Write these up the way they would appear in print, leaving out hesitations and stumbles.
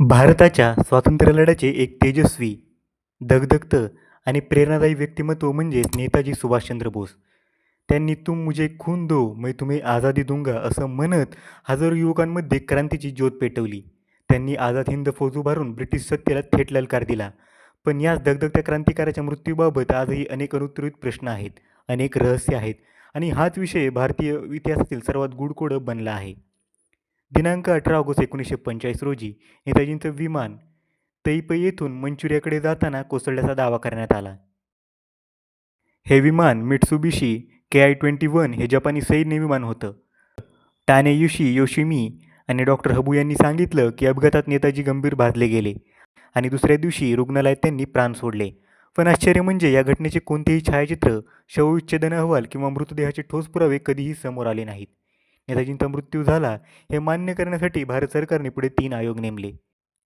भारताच्या स्वातंत्र्यलढ्याचे एक तेजस्वी, धगधगतं आणि प्रेरणादायी व्यक्तिमत्व म्हणजेच नेताजी सुभाषचंद्र बोस. त्यांनी "तुम मुझे खून दो, मैं तुम्हें आझादी दूंगा" असं म्हणत हजारो युवकांमध्ये क्रांतीची ज्योत पेटवली. त्यांनी आझाद हिंद फौज उभारून ब्रिटिश सत्तेला थेट ललकार दिला. पण याच धगधगत्या क्रांतिकारकाच्या मृत्यूबाबत आजही अनेक अनुत्तरित प्रश्न आहेत, अनेक रहस्य आहेत आणि हाच विषय भारतीय इतिहासातील सर्वात गूढ बनला आहे. दिनांक 18 ऑगस्ट 1945 रोजी नेताजींचं विमान तैपै येथून मंचुरियाकडे जाताना कोसळल्याचा दावा करण्यात आला. हे विमान मित्सुबिशी KI-21 हे जपानी सैन्य विमान होतं. टानेयुशी योशिमी आणि डॉ. हबू यांनी सांगितलं की अपघातात नेताजी गंभीर भाजले गेले आणि दुसऱ्या दिवशी रुग्णालयात त्यांनी प्राण सोडले. पण आश्चर्य म्हणजे या घटनेचे कोणतेही छायाचित्र, शवविच्छेदन अहवाल किंवा मृतदेहाचे ठोस पुरावे कधीही समोर आले नाहीत. नेताजींचा मृत्यू झाला हे मान्य करण्यासाठी भारत सरकारने पुढे 3 आयोग नेमले.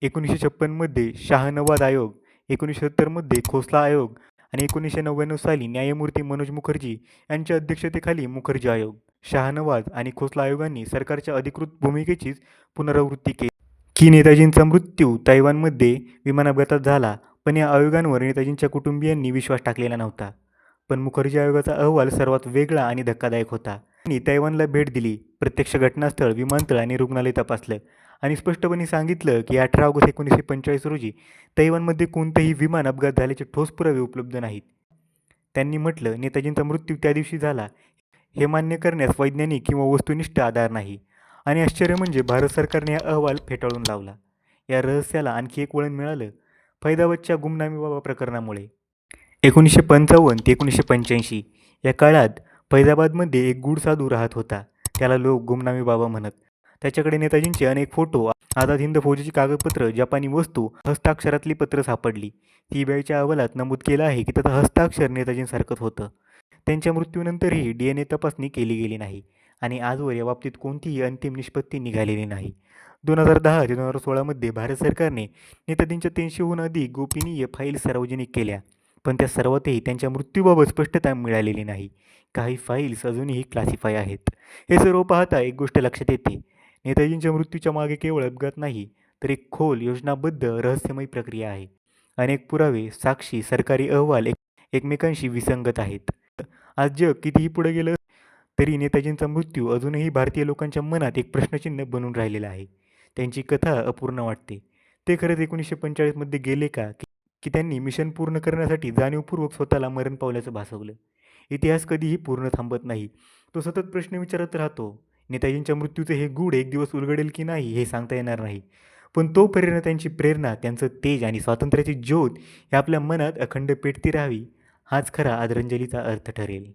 1956 मध्ये शाहनवाज आयोग, 1970 खोसला आयोग आणि 1999 साली न्यायमूर्ती मनोज मुखर्जी यांच्या अध्यक्षतेखाली मुखर्जी आयोग. शाहनवाज आणि खोसला आयोगांनी सरकारच्या अधिकृत भूमिकेचीच पुनरावृत्ती केली की नेताजींचा मृत्यू तैवानमध्ये विमान अपघातात झाला, पण या आयोगांवर नेताजींच्या कुटुंबियांनी विश्वास टाकलेला नव्हता. पण मुखर्जी आयोगाचा अहवाल सर्वात वेगळा आणि धक्कादायक होता. त्यांनी तैवानला भेट दिली, प्रत्यक्ष घटनास्थळ, विमानतळ आणि रुग्णालय तपासलं आणि स्पष्टपणे सांगितलं की 18 ऑगस्ट 1945 रोजी तैवानमध्ये कोणतेही विमान अपघात झाल्याचे ठोस पुरावे उपलब्ध नाहीत. त्यांनी म्हटलं, नेताजींचा मृत्यू त्या दिवशी झाला हे मान्य करण्यास वैज्ञानिक किंवा वस्तुनिष्ठ आधार नाही. आणि आश्चर्य म्हणजे भारत सरकारने हा अहवाल फेटाळून लावला. या रहस्याला आणखी एक वळण मिळालं फैजाबादच्या गुमनामी बाबा प्रकरणामुळे. 1955 ते 1985 या काळात फैजाबादमध्ये एक गूढ साधू राहत होता. त्याला लोक गुमनामी बाबा म्हणत. त्याच्याकडे नेताजींचे अनेक फोटो, आझाद हिंद फौजेची कागदपत्र, जपानी वस्तू, हस्ताक्षरातली पत्र सापडली. सीबीआयच्या अहवालात नमूद केलं आहे की त्याचं हस्ताक्षर नेताजींसारखंच होतं. त्यांच्या मृत्यूनंतरही DNA तपासणी केली गेली नाही आणि आजवर या बाबतीत कोणतीही अंतिम निष्पत्ती निघालेली नाही. 2010 ते 2016 मध्ये भारत सरकारने नेताजींच्या 300हून अधिक गोपनीय फाईल्स सार्वजनिक केल्या, पण त्या सर्वातही त्यांच्या मृत्यूबाबत स्पष्टता मिळालेली नाही. काही फाईल्स अजूनही क्लासिफाय आहेत. हे सर्व पाहता एक गोष्ट लक्षात येते, नेताजींच्या मृत्यूच्या मागे केवळ अपघात नाही, तर एक खोल, योजनाबद्ध, रहस्यमय प्रक्रिया आहे. अनेक पुरावे, साक्षी, सरकारी अहवाल एकमेकांशी विसंगत आहेत. आज जग कितीही पुढे गेलं तरी नेताजींचा मृत्यू अजूनही भारतीय लोकांच्या मनात एक प्रश्नचिन्ह बनून राहिलेला आहे. त्यांची कथा अपूर्ण वाटते. ते खरंच 1945 मध्ये गेले का, की त्यांनी मिशन पूर्ण करण्यासाठी जाणीवपूर्वक स्वतःला मरण पावल्याचं भासवलं? इतिहास कधीही पूर्ण थांबत नाही. तो सतत प्रश्न विचारत राहतो. नेताजींच्या मृत्यूचे हे गूढ एक दिवस उलगडेल की नाही हे सांगता येणार नाही. पण तोपर्यंत त्यांची प्रेरणा, त्यांचं तेज आणि स्वातंत्र्याची ज्योत हे आपल्या मनात अखंड पेटती राहावी, हाच खरा आदरांजलीचा अर्थ ठरेल.